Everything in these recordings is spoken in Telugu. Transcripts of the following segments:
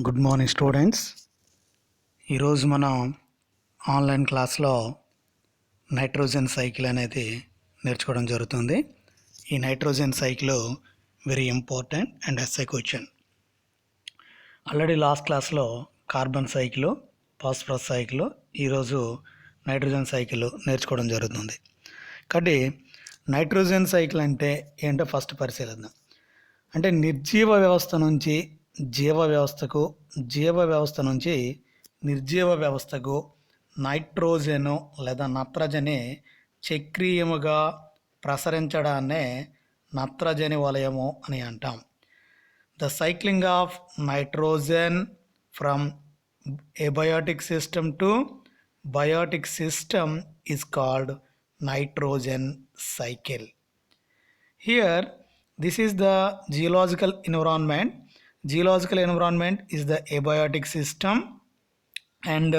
Good morning students. ఈరోజు మనం ఆన్లైన్ క్లాస్లో నైట్రోజన్ సైకిల్ అనేది నేర్చుకోవడం జరుగుతుంది. ఈ nitrogen cycle very important and SI question. Already last క్లాస్లో కార్బన్ సైకిల్, ఫాస్ఫరస్ సైకిల్, ఈరోజు నైట్రోజన్ సైకిల్ నేర్చుకోవడం జరుగుతుంది. కాబట్టి నైట్రోజన్ సైకిల్ అంటే ఏంటో ఫస్ట్ పరిశీలిద్దాం. అంటే నిర్జీవ వ్యవస్థ నుంచి జీవ వ్యవస్థకు, జీవ వ్యవస్థ నుంచి నిర్జీవ వ్యవస్థకు నైట్రోజను లేదా నత్రజని చక్రీయముగా ప్రసరించడాన్నే నత్రజని వలయము అని అంటాం. The cycling of nitrogen from abiotic system to biotic system is called nitrogen cycle. Here, this is the geological environment. Geological environment is the abiotic system, and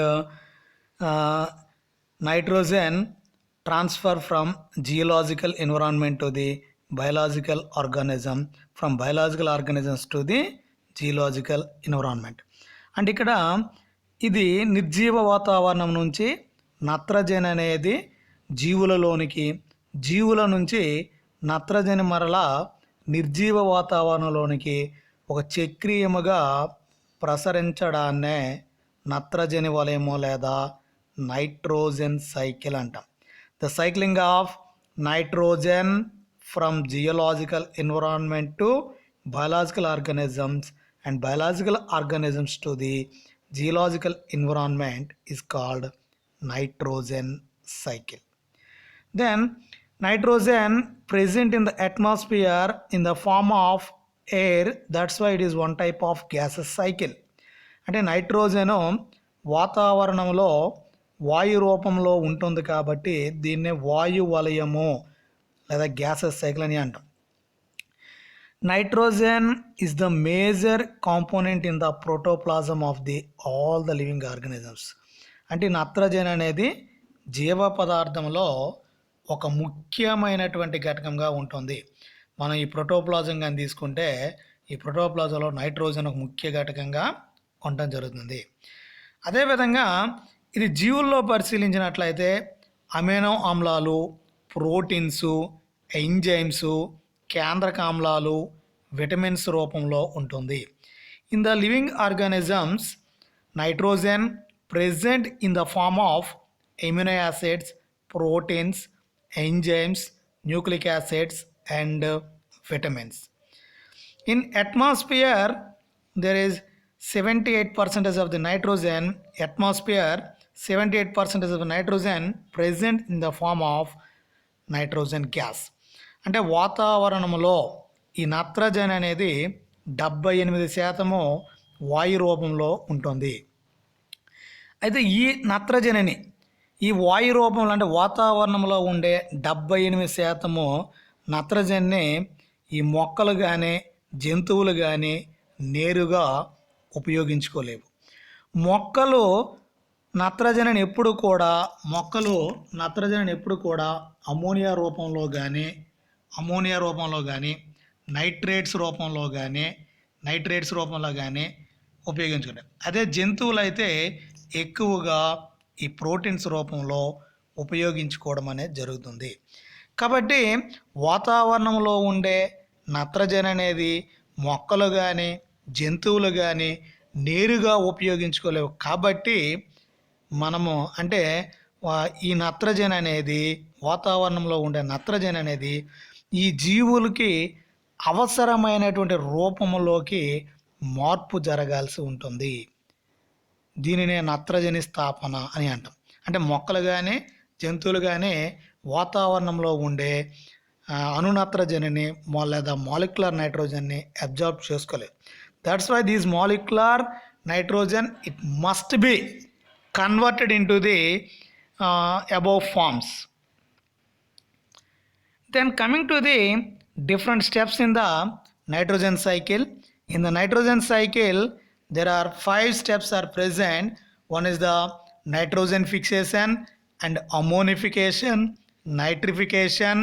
nitrogen transfer from geological environment to the biological organism, from biological organisms to the geological environment. And ఇక్కడ ఇది నిర్జీవ వాతావరణం నుంచి నత్రజని అనేది జీవులలోనికి, జీవుల నుంచి నత్రజని మరలా నిర్జీవ వాతావరణంలోనికి ఒక చక్రీయముగా ప్రసరించడాన్నే నత్రజని వలయము లేదా నైట్రోజన్ సైకిల్ అంటాం. The cycling of nitrogen from geological environment to biological organisms and biological organisms to the geological environment is called nitrogen cycle. Then nitrogen present in the atmosphere in the form of air, that's why it is one type of gaseous cycle. అంటే నైట్రోజను వాతావరణంలో వాయు రూపంలో ఉంటుంది కాబట్టి దీన్నే వాయు వలయము లేదా గ్యాసెస్ సైకిల్ అని అంటాం. Nitrogen is the major component in the protoplasm of all the living organisms. అంటే నత్రజని అనేది జీవ పదార్థంలో ఒక ముఖ్యమైనటువంటి ఘటకంగా ఉంటుంది. మనం ఈ ప్రోటోప్లాజం కానీ తీసుకుంటే ఈ ప్రోటోప్లాజంలో నైట్రోజన్ ఒక ముఖ్య ఘటకంగా ఉండటం జరుగుతుంది. అదేవిధంగా ఇది జీవుల్లో పరిశీలించినట్లయితే అమైనో ఆమ్లాలు, ప్రోటీన్సు, ఎంజైమ్సు, కేంద్రక ఆమ్లాలు, విటమిన్స్ రూపంలో ఉంటుంది. In the living organisms nitrogen present in the form of amino acids, proteins, enzymes, nucleic acids and vitamins. In atmosphere there is 78% of the nitrogen, atmosphere 78% of the nitrogen present in the form of nitrogen gas. అంటే వాతావరణంలో ఈ నత్రజని అనేది 78% వాయు రూపంలో ఉంటుంది. అయితే ఈ నత్రజనిని ఈ వాయు రూపంలో అంటే వాతావరణంలో ఉండే 78% నత్రజనిని ఈ మొక్కలు కానీ జంతువులు కానీ నేరుగా ఉపయోగించుకోలేవు. మొక్కలు నత్రజనిని ఎప్పుడు కూడా అమోనియా రూపంలో కానీ నైట్రేట్స్ రూపంలో కానీ ఉపయోగించుకుంటాయి. అదే జంతువులు అయితే ఎక్కువగా ఈ ప్రోటీన్స్ రూపంలో ఉపయోగించుకోవడం అనేది జరుగుతుంది. కాబట్టి వాతావరణంలో ఉండే నత్రజని అనేది మొక్కలు కానీ జంతువులు కానీ నేరుగా ఉపయోగించుకోలేవు. కాబట్టి మనము అంటే ఈ నత్రజని అనేది వాతావరణంలో ఉండే నత్రజని అనేది ఈ జీవులకి అవసరమైనటువంటి రూపంలోకి మార్పు జరగాల్సి ఉంటుంది. దీనినే నత్రజని స్థాపన అని అంటాం. అంటే మొక్కలు కానీ జంతువులు కానీ వాతావరణంలో ఉండే అణునత్రజనిని లేదా మాలిక్యులర్ నైట్రోజన్ని అబ్జార్బ్ చేసుకోలేదు. That's why these molecular nitrogen it must be converted into the above forms. Then coming to the different steps in the nitrogen cycle. In the nitrogen cycle, there are 5 steps are present. One is the nitrogen fixation and ammonification, nitrification,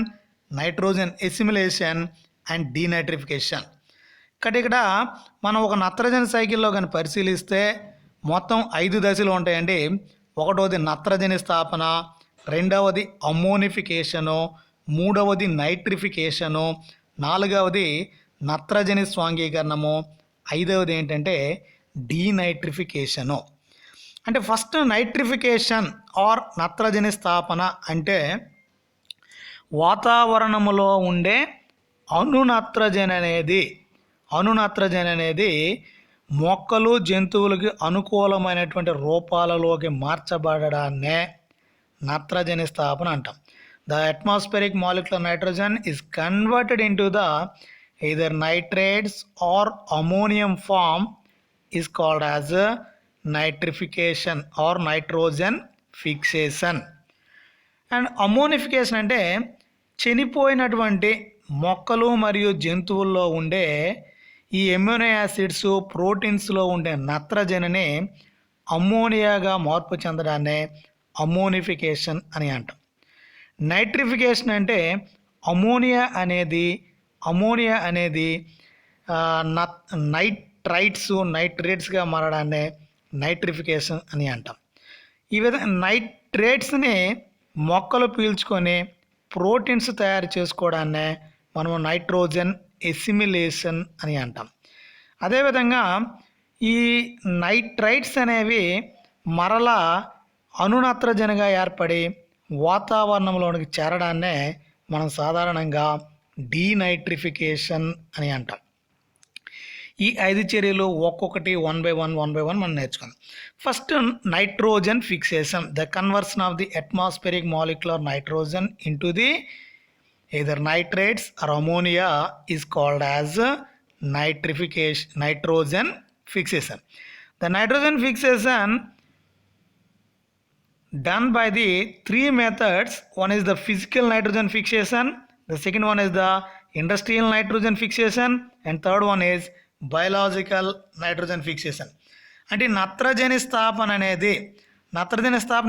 nitrogen assimilation and denitrification. కాబట్టి ఇక్కడ మనం ఒక నత్రజని సైకిల్లో కానీ పరిశీలిస్తే మొత్తం 5 దశలు ఉంటాయండి. ఒకటవది నత్రజని స్థాపన, రెండవది అమ్మోనిఫికేషను, మూడవది నైట్రిఫికేషను, నాలుగవది నత్రజని స్వాంగీకరణము, ఐదవది ఏంటంటే డీనైట్రిఫికేషను. అంటే ఫస్ట్ నైట్రిఫికేషన్ ఆర్ నత్రజని స్థాపన అంటే వాతావరణములో ఉండే అణునత్రజని అనేది మొక్కలు జంతువులకి అనుకూలమైనటువంటి రూపాలలోకి మార్చబడడాన్నే నత్రజని స్థాపన అంటాం. The atmospheric molecular nitrogen is converted into the either nitrates or ammonium form is called as nitrification or nitrogen fixation. And ammonification అంటే చనిపోయినటువంటి మొక్కలు మరియు జంతువుల్లో ఉండే ఈ ఎమ్యూనో యాసిడ్స్ ప్రోటీన్స్లో ఉండే నత్రజనిని అమ్మోనియాగా మార్పు చెందడాన్నే అమ్మోనిఫికేషన్ అని అంటాం. నైట్రిఫికేషన్ అంటే అమోనియా అనేది నైట్రేట్స్గా మారడాన్నే నైట్రిఫికేషన్ అని అంటాం. ఈ విధంగా నైట్రేట్స్ని మొక్కలు పీల్చుకొని ప్రోటీన్స్ తయారు చేసుకోవడాన్నే మనము నైట్రోజన్ ఎసిమిలేషన్ అని అంటాం. అదేవిధంగా ఈ నైట్రైట్స్ అనేవి మరలా అణునత్రజనిగా ఏర్పడి వాతావరణంలోనికి చేరడాన్నే మనం సాధారణంగా డీనైట్రిఫికేషన్ అని అంటాం. ఈ 5 చర్యలు ఒక్కొక్కటి వన్ బై వన్ మనం నేర్చుకుందాం. First nitrogen fixation, the conversion of the atmospheric molecular nitrogen into the either nitrates or ammonia is called as nitrogen fixation. The nitrogen fixation done by the 3 methods. One is the physical nitrogen fixation, the second one is the industrial nitrogen fixation, and third one is biological nitrogen fixation. అంటే నత్రజని స్థాపన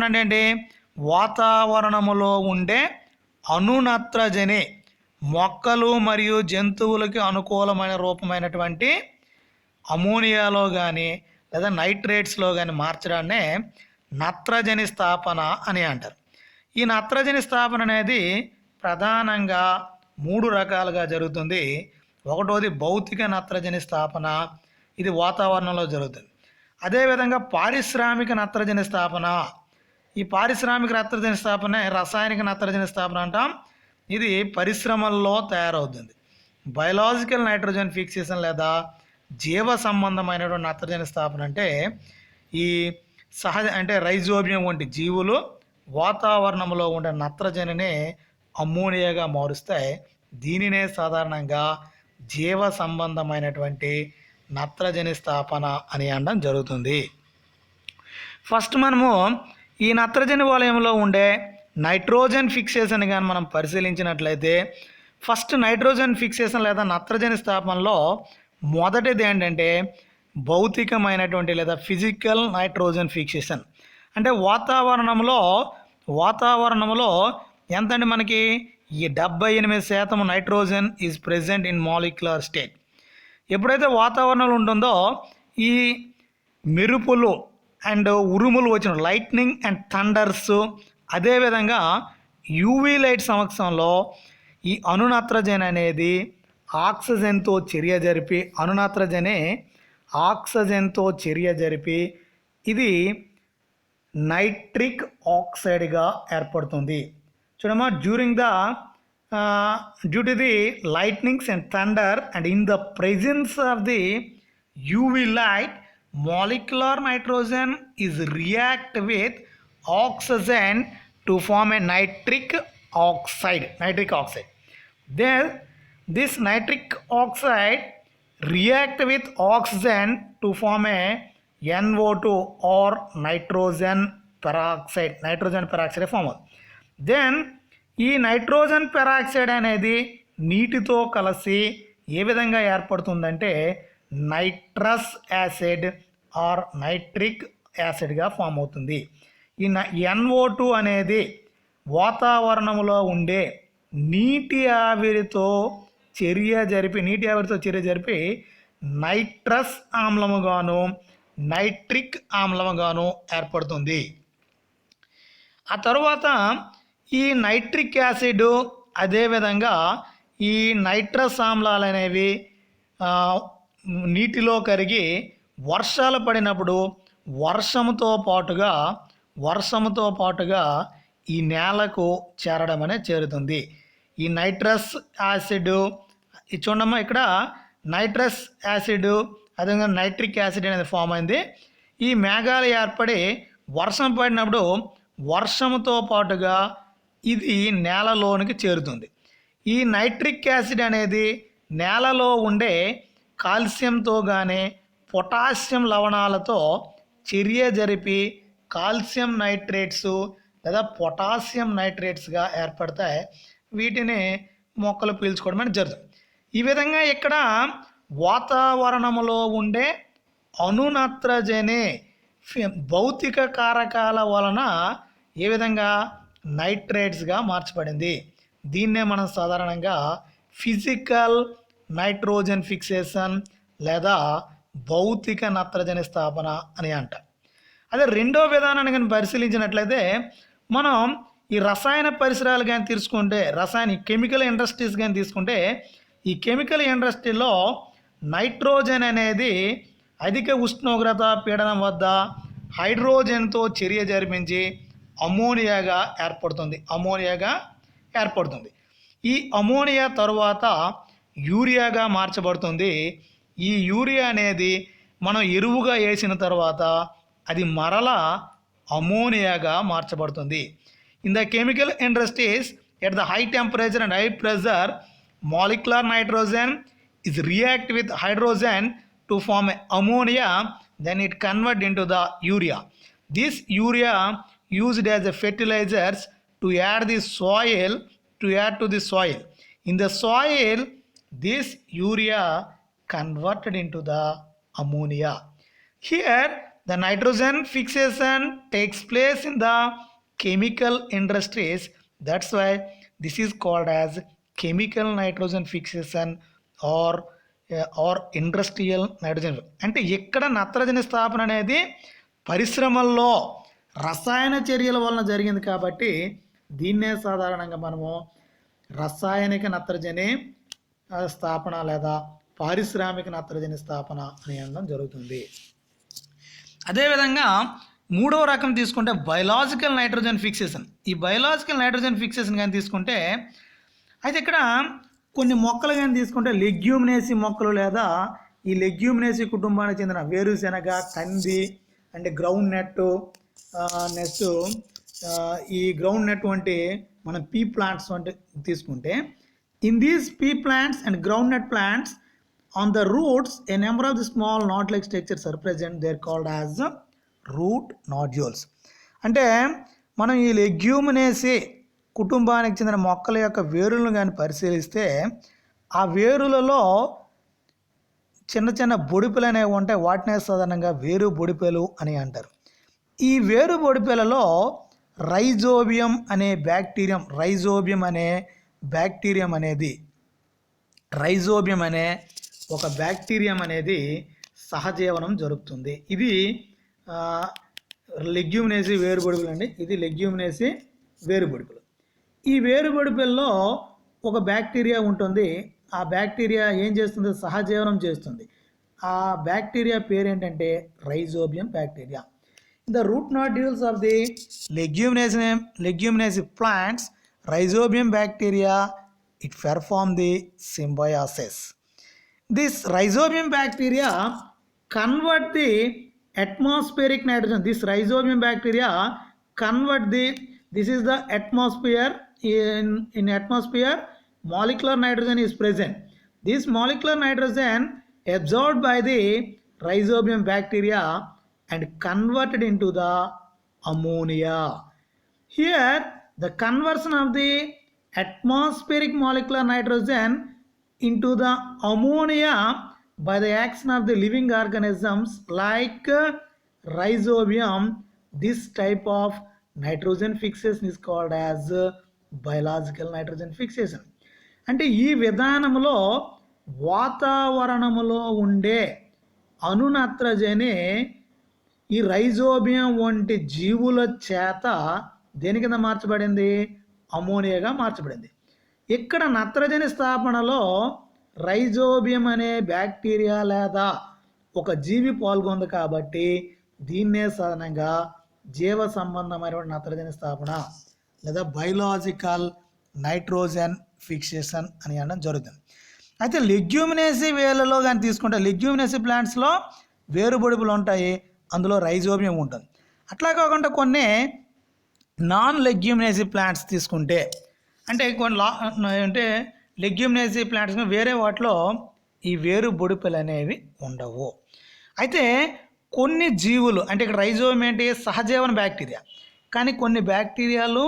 అంటే ఏంటి? వాతావరణములో ఉండే అణునత్రజని మొక్కలు మరియు జంతువులకి అనుకూలమైన రూపమైనటువంటి అమోనియాలో కానీ లేదా నైట్రేట్స్లో కానీ మార్చడాన్నే నత్రజని స్థాపన అని అంటారు. ఈ నత్రజని స్థాపన అనేది ప్రధానంగా 3 రకాలుగా జరుగుతుంది. ఒకటోది భౌతిక నత్రజని స్థాపన, ఇది వాతావరణంలో జరుగుతుంది. అదేవిధంగా పారిశ్రామిక నత్రజని స్థాపన, ఈ పారిశ్రామిక నత్రజని స్థాపన రసాయనిక నత్రజని స్థాపన అంటాం, ఇది పరిశ్రమల్లో తయారవుతుంది. బయలాజికల్ నైట్రోజన్ ఫిక్సేషన్ లేదా జీవ సంబంధమైనటువంటి నత్రజని స్థాపన అంటే ఈ రైజోబియం వంటి జీవులు వాతావరణంలో ఉండే నత్రజనిని అమ్మోనియాగా మారుస్తాయి. దీనినే సాధారణంగా జీవ సంబంధమైనటువంటి నత్రజని స్థాపన అని అనడం జరుగుతుంది. ఫస్ట్ మనము ఈ నత్రజని వలయంలో ఉండే నైట్రోజన్ ఫిక్సేషన్ కానీ మనం పరిశీలించినట్లయితే ఫస్ట్ నైట్రోజన్ ఫిక్సేషన్ లేదా నత్రజని స్థాపనలో మొదటిది ఏంటంటే భౌతికమైనటువంటి లేదా ఫిజికల్ నైట్రోజన్ ఫిక్సేషన్. అంటే వాతావరణంలో ఎంతంటే మనకి ఈ 78% nitrogen is present in molecular state. ఎప్పుడైతే వాతావరణంలో ఉంటుందో ఈ మెరుపులు అండ్ ఉరుములు వచ్చిన లైట్నింగ్ అండ్ థండర్స్, అదేవిధంగా యూవీ లైట్ సమక్షంలో ఈ అణునత్రజని అనేది ఆక్సిజన్తో చర్య జరిపి ఇది నైట్రిక్ ఆక్సైడ్గా ఏర్పడుతుంది. చూడమ్మా, due to the lightnings and thunder and in the presence of the UV light molecular nitrogen is react with oxygen to form a nitric oxide. Then this nitric oxide react with oxygen to form a NO2 or nitrogen peroxide form. Then ఈ నైట్రోజన్ పెరాక్సైడ్ అనేది నీటితో కలిసి ఏ విధంగా ఏర్పడుతుందంటే నైట్రస్ యాసిడ్ ఆర్ నైట్రిక్ యాసిడ్గా ఫామ్ అవుతుంది. ఈ NO2 అనేది వాతావరణంలో ఉండే నీటి ఆవిరితో చర్య జరిపి నైట్రస్ ఆమ్లముగాను నైట్రిక్ ఆమ్లముగాను ఏర్పడుతుంది. ఆ తర్వాత ఈ నైట్రిక్ యాసిడ్ అదేవిధంగా ఈ నైట్రస్ ఆమ్లాలు అనేవి నీటిలో కరిగి వర్షాలు పడినప్పుడు వర్షముతో పాటుగా ఈ నేలకు చేరడం అనేది చేరుతుంది. ఈ నైట్రస్ యాసిడ్ చూడమ్మా, ఇక్కడ నైట్రస్ యాసిడ్ అదేవిధంగా నైట్రిక్ యాసిడ్ అనేది ఫామ్ అయింది. ఈ మేఘాలు ఏర్పడి వర్షం పడినప్పుడు వర్షంతో పాటుగా ఇది నేలలోనికి చేరుతుంది. ఈ నైట్రిక్ యాసిడ్ అనేది నేలలో ఉండే కాల్షియంతో కానీ పొటాషియం లవణాలతో చర్య జరిపి కాల్షియం నైట్రేట్స్ లేదా పొటాషియం నైట్రేట్స్గా ఏర్పడతాయి. వీటిని మొక్కలు పీల్చుకోవడం అనేది జరుగుతుంది. ఈ విధంగా ఇక్కడ వాతావరణంలో ఉండే అణునత్రజని భౌతిక కారకాల వలన ఏ విధంగా నైట్రేట్స్గా మార్చబడింది. దీన్నే మనం సాధారణంగా ఫిజికల్ నైట్రోజన్ ఫిక్సేషన్ లేదా భౌతిక నత్రజని స్థాపన అని అంటాం. అదే రెండో విధానాన్ని కానీ పరిశీలించినట్లయితే మనం ఈ రసాయన పరిసరాలు కానీ తీసుకుంటే కెమికల్ ఇండస్ట్రీస్ కానీ తీసుకుంటే ఈ కెమికల్ ఇండస్ట్రీలో నైట్రోజన్ అనేది అధిక ఉష్ణోగ్రత పీడనం వద్ద హైడ్రోజన్తో చర్య జరిపించి అమోనియాగా ఏర్పడుతుంది. ఈ అమోనియా తరువాత యూరియాగా మార్చబడుతుంది. ఈ యూరియా అనేది మనం ఎరువుగా వేసిన తర్వాత అది మరలా అమోనియాగా మార్చబడుతుంది. In the chemical industries at the high temperature and high pressure molecular nitrogen is react with hydrogen to form ammonia, then it convert into the urea. This urea used as a fertilizers to add to the soil. In the soil, this urea converted into the ammonia. Here the nitrogen fixation takes place in the chemical industries. That's why this is called as chemical nitrogen fixation are industrial nitrogen. అంటే ఇక్కడ నత్రజని స్థాపన అనేది పరిశ్రమల్లో రసాయన చర్యల వలన జరిగింది కాబట్టి దీన్నే సాధారణంగా మనము రసాయనిక నత్రజని స్థాపన లేదా పారిశ్రామిక నత్రజని స్థాపన అని అనడం జరుగుతుంది. అదేవిధంగా మూడవ రకం తీసుకుంటే బయలాజికల్ నైట్రోజన్ ఫిక్సేషన్. ఈ బయలాజికల్ నైట్రోజన్ ఫిక్సేషన్ కానీ తీసుకుంటే అయితే ఇక్కడ కొన్ని మొక్కలు కానీ తీసుకుంటే లెగ్యూమినేసి మొక్కలు లేదా ఈ లెగ్యూమినేసి కుటుంబానికి చెందిన వేరుశెనగ, కంది అంటే గ్రౌండ్ నెట్, నెక్స్ట్ ఈ గ్రౌండ్ నెట్ వంటి మనం పీ ప్లాంట్స్ వంటి తీసుకుంటే in these pea plants and groundnut plants on the roots a number of the small knot like structures are present. They are called as root nodules. అంటే మనం ఈ లెగ్యూమినేసి కుటుంబానికి చెందిన మొక్కల యొక్క వేరులను కానీ పరిశీలిస్తే ఆ వేరులలో చిన్న చిన్న బొడిపెలు అనేవి ఉంటాయి. వాటినే సాధారణంగా వేరు బొడిపెలు అని అంటారు. ఈ వేరు బొడిపెలలో రైజోబియం అనే ఒక బ్యాక్టీరియం అనేది సహజీవనం జరుపుతుంది. ఇది లెగ్యూమినేసి వేరుబొడిపెలు అండి. ఇది లెగ్యూమినేసి వేరుబొడిపెలు. ఈ వేరుబొడిపెల్లో ఒక బ్యాక్టీరియా ఉంటుంది. ఆ బ్యాక్టీరియా ఏం చేస్తుంది? సహజీవనం చేస్తుంది. ఆ బ్యాక్టీరియా పేరు ఏంటంటే rhizobium bacteria. The route nodules of the Leguminaceae plants rhizobium bacteria it perform the Symbiosis. This rhizobium bacteria convert the atmospheric nitrogen. This rhizobium bacteria convert this is the atmosphere. In atmosphere molecular nitrogen is present. This molecular nitrogen absorbed by the rhizobium bacteria and converted into the ammonia. Here the conversion of the atmospheric molecular nitrogen into the ammonia by the action of the living organisms like rhizobium, this type of nitrogen fixation is called as biological nitrogen fixation. అంటే ఈ విధానంలో వాతావరణములో ఉండే అణు నత్రజని ఈ రైజోబియం వంటి జీవుల చేత దేని కింద మార్చబడింది? అమోనియాగా మార్చబడింది. ఇక్కడ నత్రజని స్థాపనలో రైజోబియం అనే బ్యాక్టీరియా లేదా ఒక జీవి పాల్గొంది కాబట్టి దీన్నే సాధారణంగా జీవ సంబంధమైనటువంటి నత్రజని స్థాపన లేదా బయలాజికల్ నైట్రోజన్ ఫిక్సేషన్ అని అనడం జరుగుతుంది. అయితే లెగ్యూమినేసి వేలలో కానీ తీసుకుంటే లెగ్యూమినేసి ప్లాంట్స్లో వేరుబొడుపులు ఉంటాయి, అందులో రైజోబియం ఉంటుంది. అట్లా కాకుండా కొన్ని నాన్ లెగ్యూమినేసి ప్లాంట్స్ తీసుకుంటే అంటే అంటే లెగ్యూమినేసి ప్లాంట్స్ వేరే వాటిలో ఈ వేరుబొడుపులు అనేవి ఉండవు. అయితే కొన్ని జీవులు అంటే ఇక్కడ రైజోబియం ఏంటి? సహజీవన బ్యాక్టీరియా. కానీ కొన్ని బ్యాక్టీరియాలు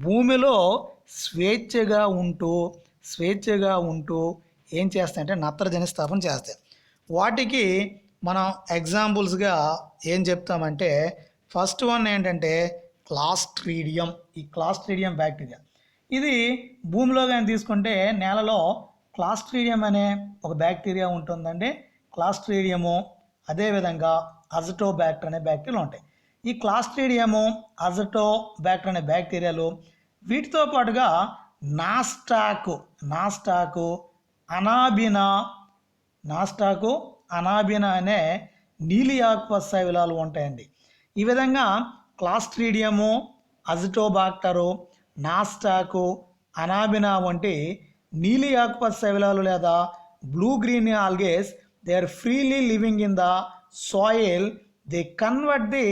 భూమిలో స్వేచ్ఛగా ఉంటూ ఏం చేస్తాయంటే నత్రజని స్థాపన చేస్తాయి. వాటికి మనం ఎగ్జాంపుల్స్గా ఏం చెప్తామంటే ఫస్ట్ వన్ ఏంటంటే క్లాస్ట్రీడియం. ఈ క్లాస్ట్రీడియం బ్యాక్టీరియా ఇది భూమిలో కానీ తీసుకుంటే నేలలో క్లాస్ట్రీడియం అనే ఒక బ్యాక్టీరియా ఉంటుందండి. క్లాస్ట్రీడియము అదేవిధంగా అజటోబ్యాక్టర్ అనే బ్యాక్టీరియాలు ఉంటాయి. ఈ క్లాస్ట్రీడియము అజటోబ్యాక్టర్ అనే బ్యాక్టీరియాలు వీటితో పాటుగా నాస్టాకు అనాబినా అనే నీలి ఆకుపచ్చ శైవలాలు ఉంటాయండి. ఈ విధంగా క్లాస్ట్రీడియము, అజిటోబాక్టరు, నాస్టాకు, అనాబినా వంటి నీలి ఆకుపచ్చ శైవలాలు లేదా blue green algaes they are freely living in the soil. They convert the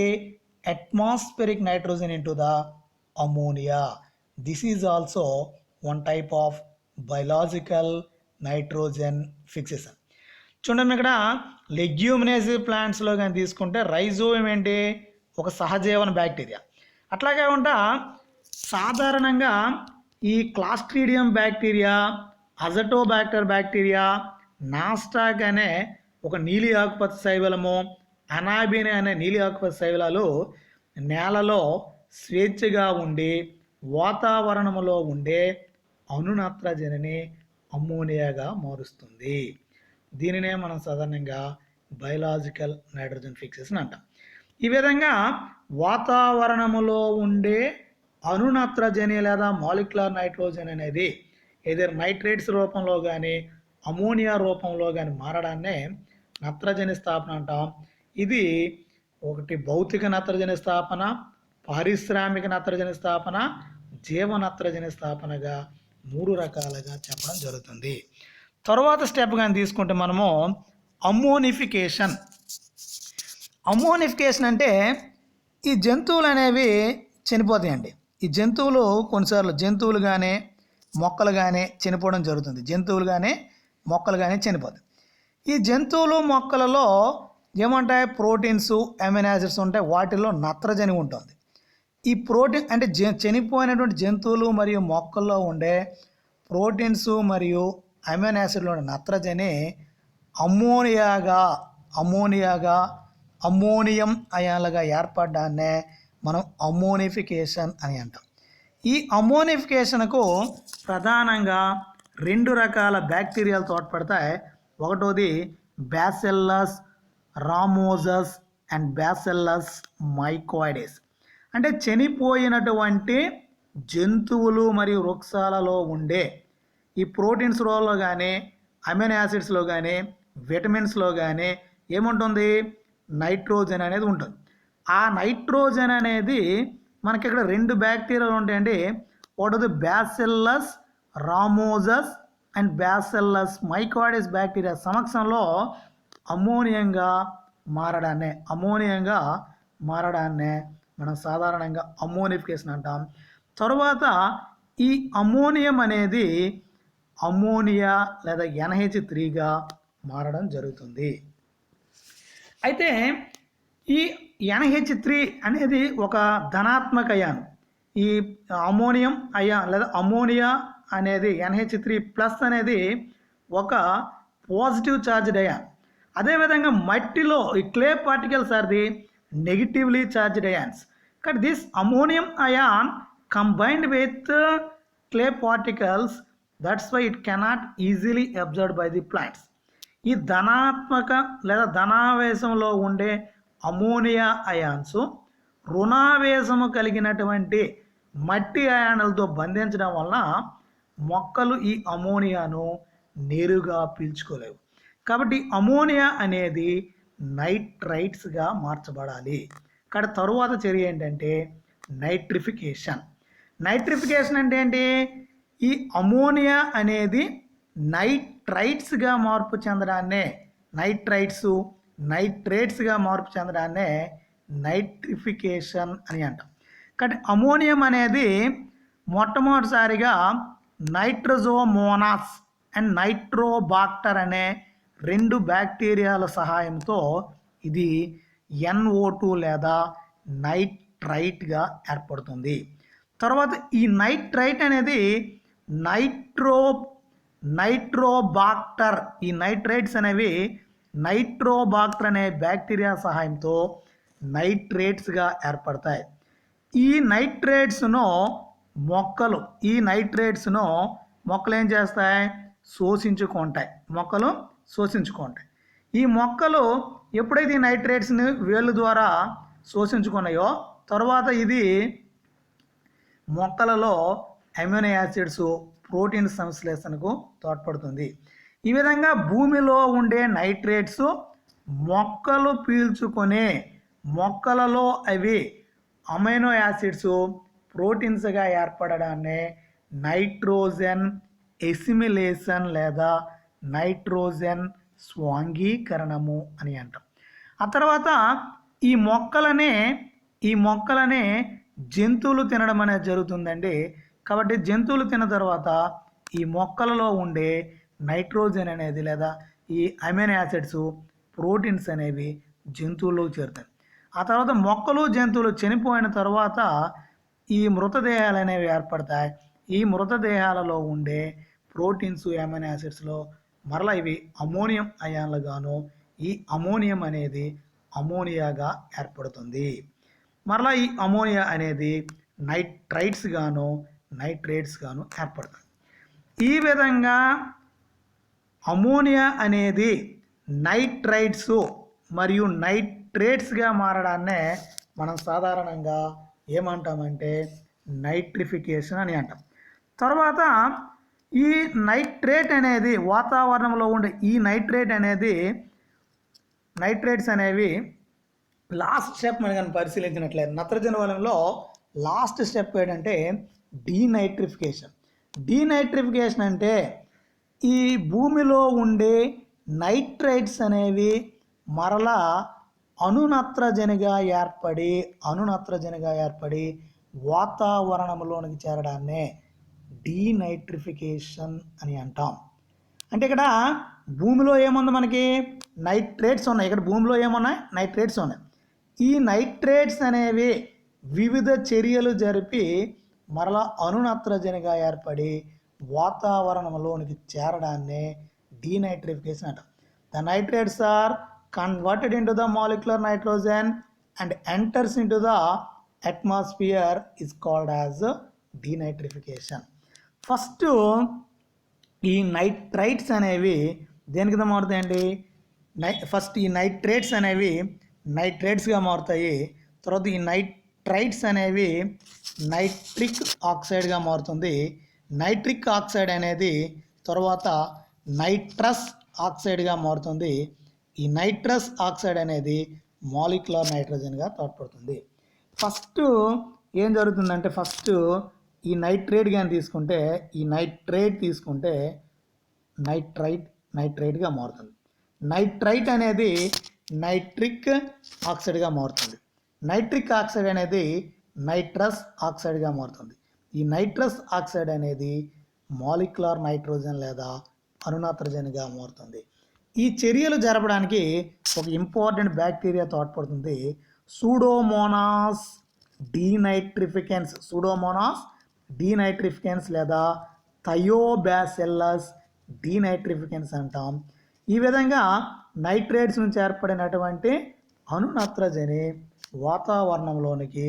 atmospheric nitrogen into the ammonia. This is also one type of biological nitrogen fixation. చూడండి ఇక్కడ లెగ్యూమినేసి ప్లాంట్స్లో కానీ తీసుకుంటే రైజోబియం ఏంటి? ఒక సహజీవన బ్యాక్టీరియా. అట్లా కాకుండా సాధారణంగా ఈ Clostridium bacteria, Azotobacter bacteria, Nasdaq అనే ఒక నీలి ఆకుపచ్చ శైవలము, అనాబినా అనే నీలి ఆకుపచ్చ శైవలాలు నేలలో స్వేచ్ఛగా ఉండి వాతావరణంలో ఉండే అణు నత్రజనిని అమ్మోనియాగా మారుస్తుంది. దీనినే మనం సాధారణంగా బయలాజికల్ నైట్రోజన్ ఫిక్సేషన్ అంటాం. ఈ విధంగా వాతావరణంలో ఉండే అణు నత్రజని లేదా మాలిక్యులర్ నైట్రోజన్ అనేది ఏదైనా నైట్రేట్స్ రూపంలో కానీ అమోనియా రూపంలో కానీ మారడాన్నే నత్రజని స్థాపన అంటాం. ఇది ఒకటి భౌతిక నత్రజని స్థాపన, పారిశ్రామిక నత్రజని స్థాపన, జీవ నత్రజని స్థాపనగా 3 రకాలుగా చెప్పడం జరుగుతుంది. తర్వాత స్టెప్ కానీ తీసుకుంటే మనము అమ్మోనిఫికేషన్ అంటే ఈ జంతువులు అనేవి చనిపోతాయండి. ఈ జంతువులు కొన్నిసార్లు జంతువులు కానీ మొక్కలు కానీ చనిపోవడం జరుగుతుంది. జంతువులు కానీ మొక్కలు కానీ చనిపోతాయి. ఈ జంతువులు మొక్కలలో ఏమంటాయి? ప్రోటీన్స్, అమైనో యాసిడ్స్ ఉంటాయి. వాటిల్లో నత్రజని ఉంటుంది. ఈ ప్రోటీన్ అంటే చనిపోయినటువంటి జంతువులు మరియు మొక్కల్లో ఉండే ప్రోటీన్స్ మరియు అమైనో యాసిడ్లో ఉండే నత్రజని అమ్మోనియం అయాన్లుగా ఏర్పడ్డాన్నే మనం అమ్మోనిఫికేషన్ అని అంటాం. ఈ అమ్మోనిఫికేషన్కు ప్రధానంగా 2 రకాల బ్యాక్టీరియాలు తోడ్పడతాయి. ఒకటోది బ్యాసిల్లస్ రామోసస్ అండ్ బ్యాసిల్లస్ మైకోయిడెస్. అంటే చనిపోయినటువంటి జంతువులు మరియు వృక్షాలలో ఉండే ఈ ప్రోటీన్స్ రోల్లో కానీ అమైనో యాసిడ్స్లో కానీ విటమిన్స్లో కానీ ఏముంటుంది? నైట్రోజన్ అనేది ఉంటుంది. ఆ నైట్రోజన్ అనేది మనకి ఇక్కడ 2 బ్యాక్టీరియాలు ఉంటాయండి. ఒకటి బ్యాసిల్లస్ రామోసస్ అండ్ బ్యాసిల్లస్ మైకోయిడెస్ బ్యాక్టీరియా సమక్షంలో అమ్మోనియంగా మారడాన్నే మనం సాధారణంగా అమ్మోనిఫికేషన్ అంటాం. తరువాత ఈ అమ్మోనియం అనేది అమ్మోనియా లేదా NH3గా మారడం జరుగుతుంది. అయితే ఈ NH3 అనేది ఒక ధనాత్మక అయాన్. ఈ అమ్మోనియం అయాన్ లేదా అమ్మోనియా అనేది NH3+ అనేది ఒక పాజిటివ్ ఛార్జ్డ్ అయాన్. అదేవిధంగా మట్టిలో ఈ clay particles are the negatively charged ions. కానీ this ammonium ion combined with clay particles that's why it cannot easily absorbed by the plants. ఈ ధనాత్మక లేదా ధనావేశంలో ఉండే అమోనియా అయాన్స్ రుణావేశము కలిగినటువంటి మట్టి అయానులతో బంధించడం వలన మొక్కలు ఈ అమోనియాను నేరుగా పీల్చుకోలేవు. కాబట్టి అమోనియా అనేది నైట్రైట్స్గా మార్చబడాలి. ఇక్కడ తరువాత చర్య ఏంటంటే నైట్రిఫికేషన్. నైట్రిఫికేషన్ అంటే ఏంటి? ఈ అమోనియా అనేది నైట్రైట్స్గా మార్పు చెందడాన్నే నైట్రేట్స్గా మార్పు చెందడాన్నే నైట్రిఫికేషన్ అని అంటాం. కాబట్టి అమోనియం అనేది మొట్టమొదటిసారిగా నైట్రోజోమోనాస్ అండ్ నైట్రోబాక్టర్ అనే 2 బ్యాక్టీరియాల సహాయంతో ఇది NO2 లేదా నైట్రైట్గా ఏర్పడుతుంది. తర్వాత ఈ నైట్రైట్ అనేది నైట్రోబాక్టర్, ఈ నైట్రైట్స్ అనేవి నైట్రోబాక్టర్ అనే బ్యాక్టీరియా సహాయంతో నైట్రేట్స్గా ఏర్పడతాయి. ఈ నైట్రేట్స్ను మొక్కలు ఏం చేస్తాయి? మొక్కలు శోషించుకుంటాయి. ఈ మొక్కలు ఎప్పుడైతే ఈ నైట్రేట్స్ని వేళ్ళు ద్వారా శోషించుకున్నాయో తర్వాత ఇది మొక్కలలో అమైనో యాసిడ్స్, ప్రోటీన్ సంశ్లేషణకు తోడ్పడుతుంది. ఈ విధంగా భూమిలో ఉండే నైట్రేట్స్ మొక్కలు పీల్చుకునే మొక్కలలో అవి అమైనో యాసిడ్స్, ప్రోటీన్స్గా ఏర్పడడాన్ని నైట్రోజన్ ఎసిమిలేషన్ లేదా నైట్రోజన్ స్వాంగీకరణము అని అంటాం. ఆ తర్వాత ఈ మొక్కలనే జంతువులు తినడం అనేది జరుగుతుందండి. కాబట్టి జంతువులు తిన్న తర్వాత ఈ మొక్కలలో ఉండే నైట్రోజన్ అనేది లేదా ఈ అమైనో యాసిడ్స్, ప్రోటీన్స్ అనేవి జంతువుల్లో చేరుతాయి. ఆ తర్వాత మొక్కలు, జంతువులు చనిపోయిన తర్వాత ఈ మృతదేహాలు అనేవి ఏర్పడతాయి. ఈ మృతదేహాలలో ఉండే ప్రోటీన్స్, అమైనో యాసిడ్స్లో మరలా ఇవి అమోనియం అయాన్లుగాను, ఈ అమోనియం అనేది అమోనియాగా ఏర్పడుతుంది. మరలా ఈ అమోనియా అనేది నైట్రైట్స్ గాను, నైట్రేట్స్ గాను ఏర్పడుతుంది. ఈ విధంగా అమోనియా అనేది నైట్రైట్స్ మరియు నైట్రేట్స్గా మారడాన్నే మనం సాధారణంగా ఏమంటామంటే నైట్రిఫికేషన్ అని అంటాం. తర్వాత ఈ నైట్రేట్ అనేది వాతావరణంలో ఉండే ఈ నైట్రేట్స్ అనేవి లాస్ట్ స్టెప్ మనం కానీ పరిశీలించినట్లయితే నత్రజని వలయంలో లాస్ట్ స్టెప్ ఏంటంటే డీనైట్రిఫికేషన్ అంటే ఈ భూమిలో ఉండే నైట్రైట్స్ అనేవి మరలా అణునత్రజనిగా ఏర్పడి వాతావరణంలోనికి చేరడాన్నే డీనైట్రిఫికేషన్ అని అంటాం. అంటే ఇక్కడ భూమిలో ఏముంది? మనకి నైట్రేట్స్ ఉన్నాయి. ఇక్కడ భూమిలో ఏమున్నాయి? నైట్రేట్స్ ఉన్నాయి. ఈ నైట్రేట్స్ అనేవి వివిధ చర్యలు జరిపి మరలా అణునత్రజనిగా ఏర్పడి వాతావరణంలోనికి చేరడాన్నే డీనైట్రిఫికేషన్ అంటాం. The nitrates are converted into the molecular nitrogen and enters into the atmosphere is called as denitrification. First ఈ నైట్రైట్స్ అనేవి దేనికి మారుతాయండి? ఫస్ట్ ఈ నైట్రేట్స్ అనేవి నైట్రేట్స్గా మారుతాయి. తర్వాత ఈ నైట్రైట్స్ అనేవి నైట్రిక్ ఆక్సైడ్గా మారుతుంది. నైట్రిక్ ఆక్సైడ్ అనేది తర్వాత నైట్రస్ ఆక్సైడ్గా మారుతుంది. ఈ నైట్రస్ ఆక్సైడ్ అనేది మాలిక్యులర్ నైట్రోజన్గా తోడ్పడుతుంది. ఫస్ట్ ఏం జరుగుతుందంటే ఫస్ట్ ఈ నైట్రేట్ కానీ తీసుకుంటే ఈ నైట్రేట్ తీసుకుంటే నైట్రైట్గా మారుతుంది. నైట్రైట్ అనేది నైట్రిక్ ఆక్సైడ్గా మారుతుంది. నైట్రిక్ ఆక్సైడ్ అనేది నైట్రస్ ఆక్సైడ్గా మారుతుంది. ఈ నైట్రస్ ఆక్సైడ్ అనేది మాలిక్యులర్ నైట్రోజన్ లేదా అణునత్రజనిగా మారుతుంది. ఈ చర్యలు జరపడానికి ఒక ఇంపార్టెంట్ బ్యాక్టీరియా తోడ్పడుతుంది, సూడోమోనాస్ డీనైట్రిఫికెన్స్ లేదా థయోబాసిల్లస్ డీనైట్రిఫికెన్స్ అంటాం. ఈ విధంగా నైట్రేట్స్ నుంచి ఏర్పడినటువంటి అణునత్రజని వాతావరణంలోనికి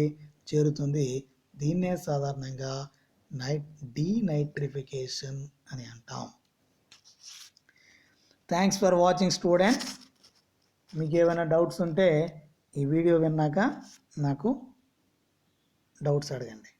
చేరుతుంది. దీన్నే సాధారణంగా డీనైట్రిఫికేషన్ అని అంటాం. Thanks for watching student. మీకు ఏమైనా డౌట్స్ ఉంటే ఈ వీడియో విన్నాక నాకు డౌట్స్ అడగండి.